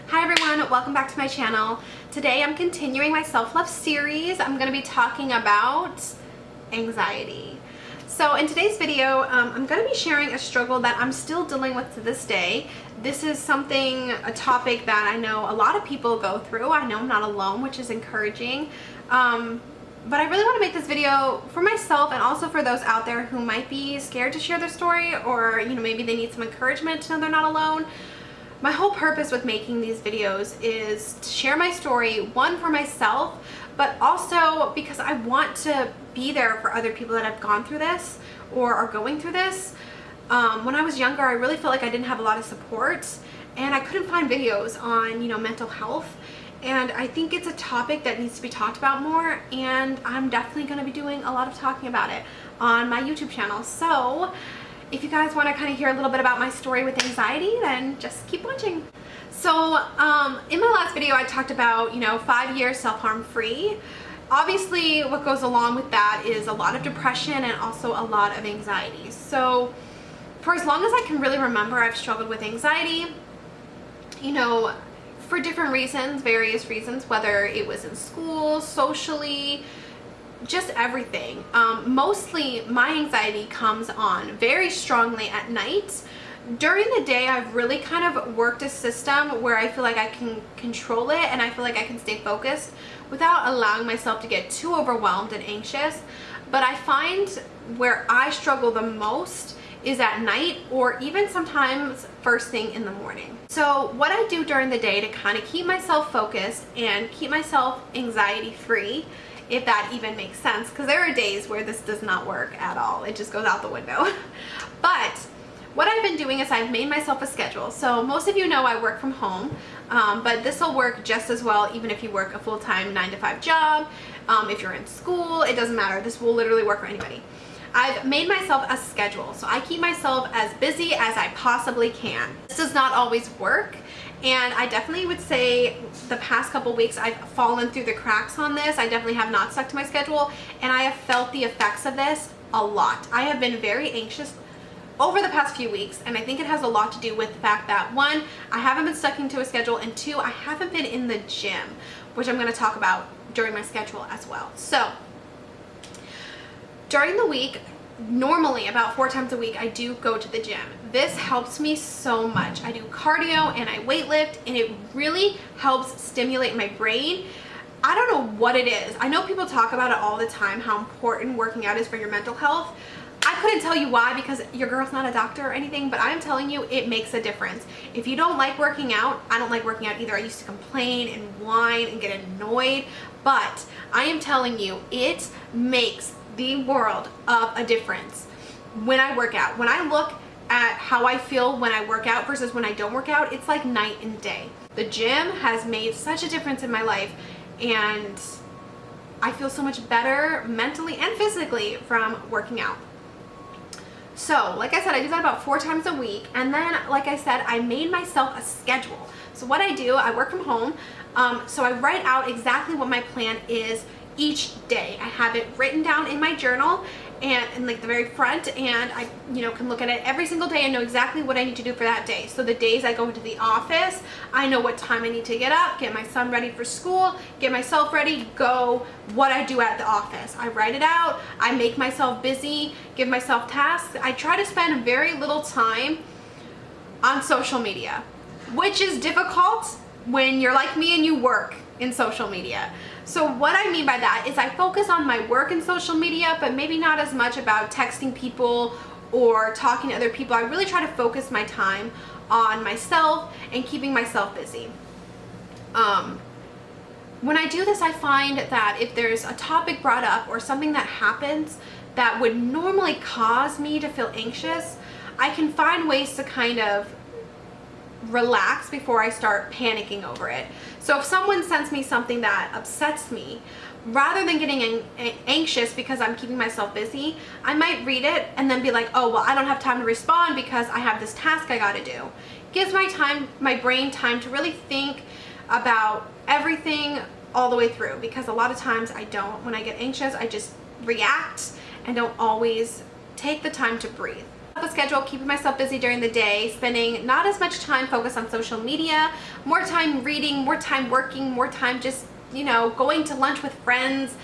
Hi everyone, welcome back to my channel. Today I'm continuing my self-love series. I'm going to be talking about anxiety. So in today's video, I'm going to be sharing a struggle that I'm still dealing with to this day. This is a topic that I know a lot of people go through. I know I'm not alone, which is encouraging. But I really want to make this video for myself and also for those out there who might be scared to share their story, or maybe they need some encouragement to know they're not alone. My whole purpose with making these videos is to share my story, one, for myself, but also because I want to be there for other people that have gone through this or are going through this. When I was younger, I really felt like I didn't have a lot of support, and I couldn't find videos on, mental health. And I think it's a topic that needs to be talked about more, and I'm definitely going to be doing a lot of talking about it on my YouTube channel. So if you guys want to kind of hear a little bit about my story with anxiety, then just keep watching. So in my last video, I talked about, 5 years self-harm free. Obviously, what goes along with that is a lot of depression and also a lot of anxiety. So for as long as I can really remember, I've struggled with anxiety, for different reasons, various reasons, whether it was in school, socially, just everything. Mostly my anxiety comes on very strongly at night. During the day, I've really kind of worked a system where I feel like I can control it and I feel like I can stay focused without allowing myself to get too overwhelmed and anxious. But I find where I struggle the most is at night, or even sometimes first thing in the morning. So what I do during the day to kind of keep myself focused and keep myself anxiety free, if that even makes sense, because there are days where this does not work at all. It just goes out the window. But what I've been doing is I've made myself a schedule. So most of you know I work from home, but this will work just as well even if you work a full-time 9-to-5 job. If you're in school, it doesn't matter. This will literally work for anybody. I've made myself a schedule, so I keep myself as busy as I possibly can. This does not always work, and I definitely would say the past couple weeks I've fallen through the cracks on this. I definitely have not stuck to my schedule, and I have felt the effects of this a lot. I have been very anxious over the past few weeks, and I think it has a lot to do with the fact that, one, I haven't been sticking to a schedule, and two, I haven't been in the gym, which I'm going to talk about during my schedule as well. So during the week, normally about 4 times a week, I do go to the gym. This helps me so much. I do cardio and I weightlift, and it really helps stimulate my brain. I don't know what it is. I know people talk about it all the time, how important working out is for your mental health. I couldn't tell you why, because your girl's not a doctor or anything, but I'm telling you, it makes a difference. If you don't like working out, I don't like working out either. I used to complain and whine and get annoyed, but I am telling you, it makes the world of a difference when I work out. When I look at how I feel when I work out versus when I don't work out, it's like night and day. The gym has made such a difference in my life, and I feel so much better mentally and physically from working out. So like I said, I do that about 4 times a week, and then like I said, I made myself a schedule. So what I do, I work from home, so I write out exactly what my plan is each day. I have it written down in my journal and in like the very front, and I can look at it every single day and know exactly what I need to do for that day. So the days I go into the office, I know what time I need to get up, get my son ready for school, get myself ready, go, what I do at the office. I write it out, I make myself busy, give myself tasks. I try to spend very little time on social media, which is difficult when you're like me and you work in social media. So what I mean by that is I focus on my work in social media, but maybe not as much about texting people or talking to other people. I really try to focus my time on myself and keeping myself busy. When I do this, I find that if there's a topic brought up or something that happens that would normally cause me to feel anxious, I can find ways to kind of relax before I start panicking over it. So if someone sends me something that upsets me, rather than getting anxious because I'm keeping myself busy, I might read it and then be like, oh, well, I don't have time to respond because I have this task I gotta do. Gives my brain time to really think about everything all the way through, because a lot of times I don't. When I get anxious, I just react and don't always take the time to breathe. A schedule, keeping myself busy during the day, spending not as much time focused on social media, more time reading, more time working, more time just, going to lunch with friends.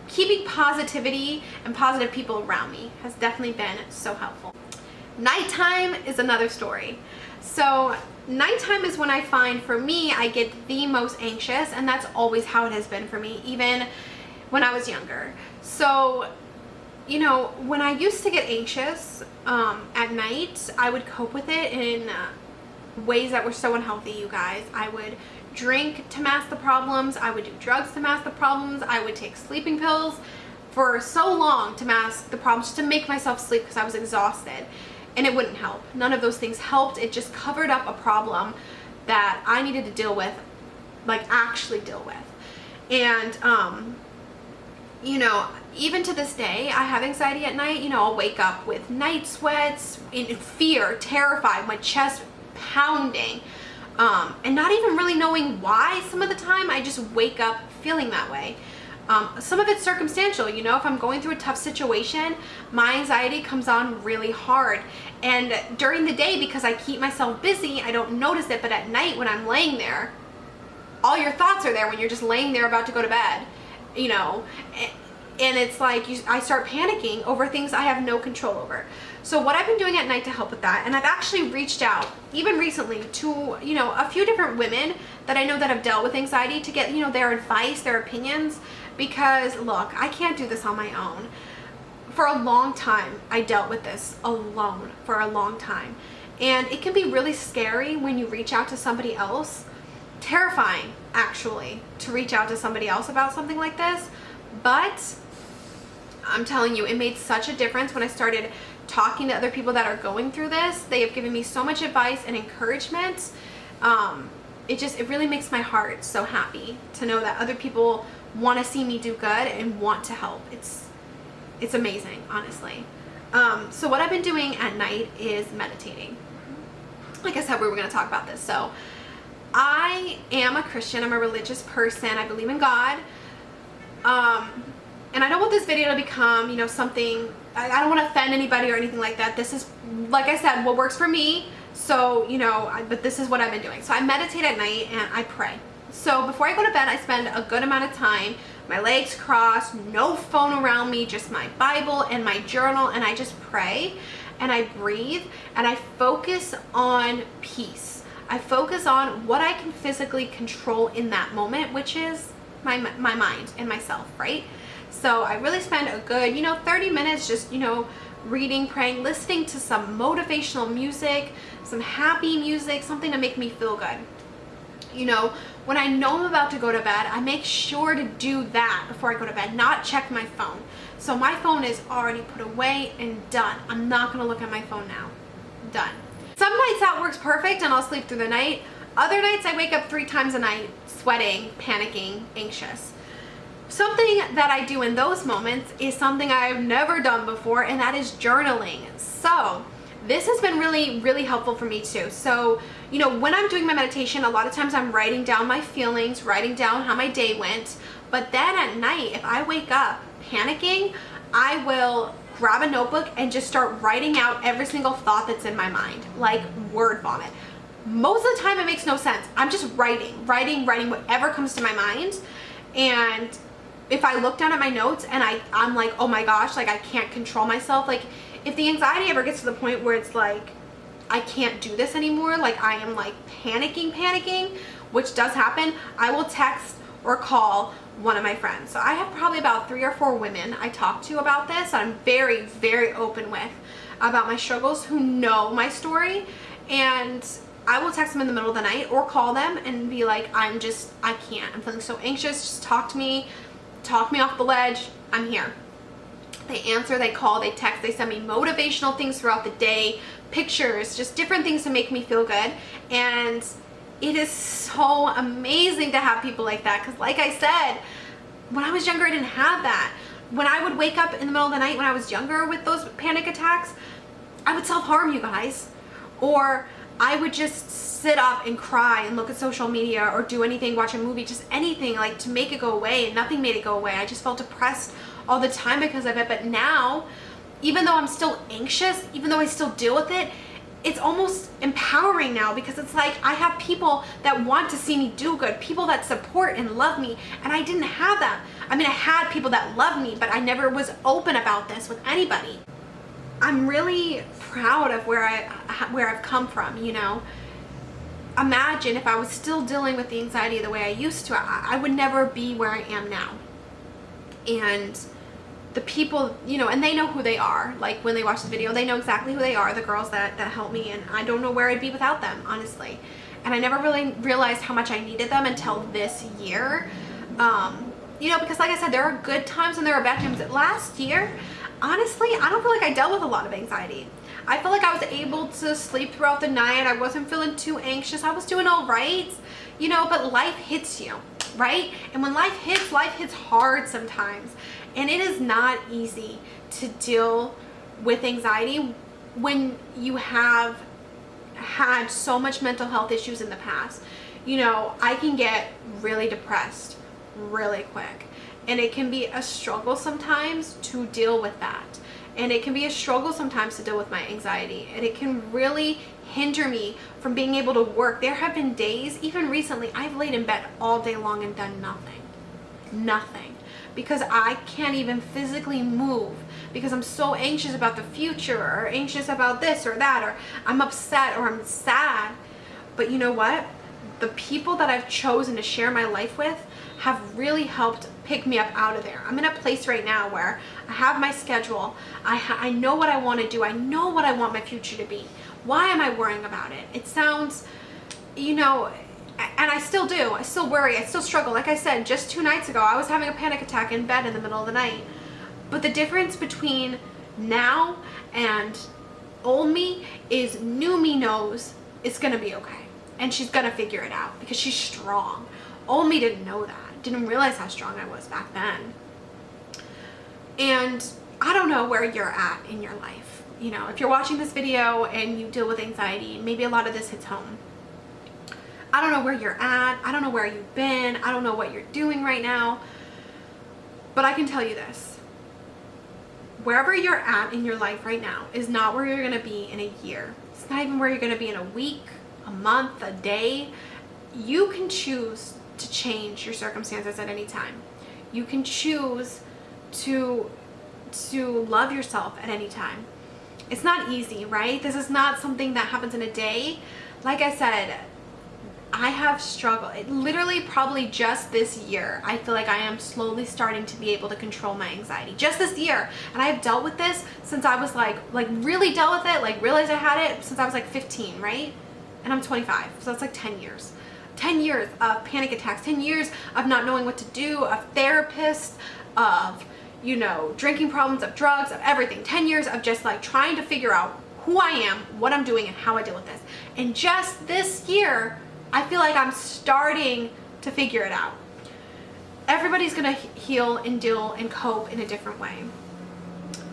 Keeping positivity and positive people around me has definitely been so helpful. Nighttime is another story. So nighttime is when I find, for me, I get the most anxious, and that's always how it has been for me, even when I was younger. So, when I used to get anxious at night, I would cope with it in ways that were so unhealthy, you guys. I would drink to mask the problems. I would do drugs to mask the problems. I would take sleeping pills for so long to mask the problems, just to make myself sleep because I was exhausted. And it wouldn't help. None of those things helped. It just covered up a problem that I needed to deal with, like actually deal with. And, even to this day, I have anxiety at night. I'll wake up with night sweats, in fear, terrified, my chest pounding, and not even really knowing why some of the time. I just wake up feeling that way. Some of it's circumstantial, if I'm going through a tough situation, my anxiety comes on really hard. And during the day, because I keep myself busy, I don't notice it, but at night when I'm laying there, all your thoughts are there when you're just laying there about to go to bed, and it's like I start panicking over things I have no control over. So what I've been doing at night to help with that, and I've actually reached out, even recently, to, a few different women that I know that have dealt with anxiety to get, their advice, their opinions, because look, I can't do this on my own. For a long time, I dealt with this alone for a long time. And it can be really scary when you reach out to somebody else. Terrifying, actually, to reach out to somebody else about something like this. But I'm telling you, it made such a difference when I started talking to other people that are going through this. They have given me so much advice and encouragement. It really makes my heart so happy to know that other people want to see me do good and want to help. It's amazing, honestly. So what I've been doing at night is meditating. Like I said, we were going to talk about this. So I am a Christian. I'm a religious person. I believe in God. And I don't want this video to become, something, I don't want to offend anybody or anything like that. This is, like I said, what works for me. So, but this is what I've been doing. So I meditate at night and I pray. So before I go to bed, I spend a good amount of time, my legs crossed, no phone around me, just my Bible and my journal, and I just pray and I breathe and I focus on peace. I focus on what I can physically control in that moment, which is my mind and myself, right? So I really spend a good, 30 minutes just, reading, praying, listening to some motivational music, some happy music, something to make me feel good. When I know I'm about to go to bed, I make sure to do that before I go to bed, not check my phone. So my phone is already put away and done. I'm not going to look at my phone now. Done. Some nights that works perfect and I'll sleep through the night. Other nights I wake up 3 times a night, sweating, panicking, anxious. Something that I do in those moments is something I've never done before, and that is journaling. So this has been really, really helpful for me too. So, when I'm doing my meditation, a lot of times I'm writing down my feelings, writing down how my day went. But then at night, if I wake up panicking, I will grab a notebook and just start writing out every single thought that's in my mind, like word vomit. Most of the time it makes no sense. I'm just writing whatever comes to my mind. And if I look down at my notes and I'm like, oh my gosh, like I can't control myself. Like if the anxiety ever gets to the point where it's like, I can't do this anymore, like I am like panicking, which does happen, I will text or call one of my friends. So I have probably about 3 or 4 women I talk to about this. I'm very, very open with about my struggles, who know my story. And I will text them in the middle of the night or call them and be like, I can't. I'm feeling so anxious. Just talk me off the ledge. I'm here. They answer, they call, they text, they send me motivational things throughout the day, pictures, just different things to make me feel good. And it is so amazing to have people like that, because like I said, when I was younger, I didn't have that. When I would wake up in the middle of the night when I was younger with those panic attacks, I would self-harm, you guys. Or I would just sit up and cry and look at social media or do anything, watch a movie, just anything like to make it go away, and nothing made it go away. I just felt depressed all the time because of it. But now even though I'm still anxious, even though I still deal with it, it's almost empowering now, because it's like I have people that want to see me do good, people that support and love me, and I didn't have that. I mean, I had people that loved me, but I never was open about this with anybody. I'm really proud of where I've come from, you know. Imagine if I was still dealing with the anxiety the way I used to, I would never be where I am now. And the people, you know, and they know who they are. Like when they watch the video, they know exactly who they are, the girls that help me, and I don't know where I'd be without them, honestly. And I never really realized how much I needed them until this year. You know, because like I said, there are good times and there are bad times. Last year, honestly, I don't feel like I dealt with a lot of anxiety. I felt like I was able to sleep throughout the night. I wasn't feeling too anxious. I was doing all right, you know, but life hits you, right? And when life hits hard sometimes. And it is not easy to deal with anxiety when you have had so much mental health issues in the past. You know, I can get really depressed really quick, and it can be a struggle sometimes to deal with that. And it can be a struggle sometimes to deal with my anxiety, and it can really hinder me from being able to work. There have been days, even recently, I've laid in bed all day long and done nothing, because I can't even physically move, because I'm so anxious about the future, or anxious about this or that, or I'm upset or I'm sad. But you know what? The people that I've chosen to share my life with have really helped pick me up out of there. I'm in a place right now where I have my schedule. I know what I want to do. I know what I want my future to be. Why am I worrying about it? It sounds, you know, and I still do. I still worry. I still struggle. Like I said, just 2 nights ago, I was having a panic attack in bed in the middle of the night. But the difference between now and old me is new me knows it's going to be okay. And she's going to figure it out because she's strong. Old me didn't know that. Didn't realize how strong I was back then. And I don't know where you're at in your life. You know, if you're watching this video and you deal with anxiety, maybe a lot of this hits home. I don't know where you're at. I don't know where you've been. I don't know what you're doing right now. But I can tell you this. Wherever you're at in your life right now is not where you're going to be in a year. It's not even where you're going to be in a week, a month, a day. You can choose to change your circumstances at any time. You can choose to love yourself at any time. It's not easy, right? This is not something that happens in a day. Like I said, I have struggled. It literally probably just this year, I feel like I am slowly starting to be able to control my anxiety. Just this year. And I've dealt with this since I was like really dealt with it, like realized I had it since I was like 15, right? And I'm 25, so that's like 10 years. 10 years of panic attacks, 10 years of not knowing what to do, of therapists, of, you know, drinking problems, of drugs, of everything. 10 years of just like trying to figure out who I am, what I'm doing, and how I deal with this. And just this year, I feel like I'm starting to figure it out. Everybody's gonna heal and deal and cope in a different way.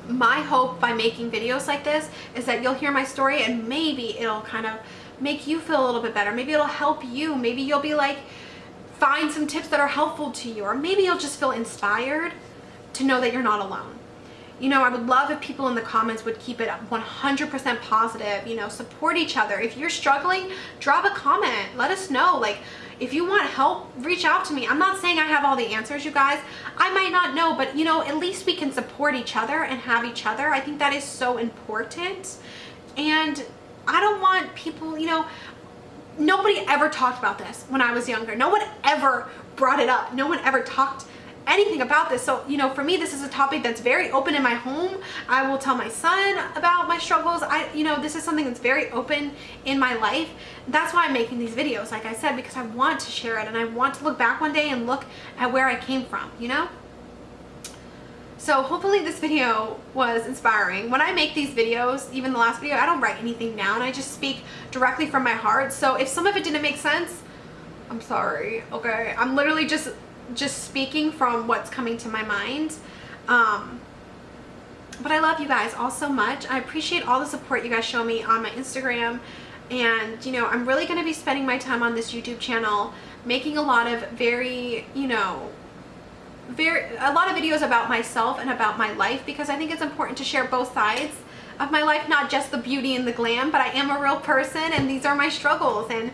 My hope by making videos like this is that you'll hear my story and maybe it'll kind of make you feel a little bit better. Maybe it'll help you. Maybe you'll be like, find some tips that are helpful to you, or maybe you'll just feel inspired to know that you're not alone. You know, I would love if people in the comments would keep it 100% positive, you know, support each other. If you're struggling, drop a comment. Let us know. Like, if you want help, reach out to me. I'm not saying I have all the answers, you guys. I might not know, but, you know, at least we can support each other and have each other. I think that is so important. And I don't want people, you know, nobody ever talked about this when I was younger. No one ever brought it up. No one ever talked anything about this. So, you know, for me, this is a topic that's very open in my home. I will tell my son about my struggles. You know, this is something that's very open in my life. That's why I'm making these videos, like I said, because I want to share it and I want to look back one day and look at where I came from, you know? So hopefully this video was inspiring. When I make these videos, even the last video, I don't write anything down. I just speak directly from my heart. So if some of it didn't make sense, I'm sorry, okay? I'm literally just speaking from what's coming to my mind. But I love you guys all so much. I appreciate all the support you guys show me on my Instagram. And, you know, I'm really going to be spending my time on this YouTube channel, making a lot of very, you know, a lot of videos about myself and about my life, because I think it's important to share both sides of my life, not just the beauty and the glam, but I am a real person and these are my struggles. And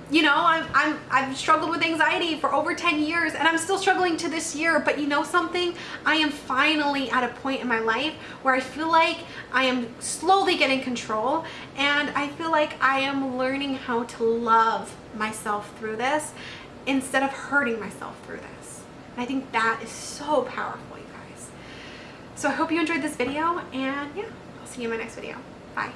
you know, I've struggled with anxiety for over 10 years and I'm still struggling to this year, but you know something? I am finally at a point in my life where I feel like I am slowly getting control, and I feel like I am learning how to love myself through this instead of hurting myself through this. And I think that is so powerful, you guys. So I hope you enjoyed this video, and yeah, I'll see you in my next video. Bye.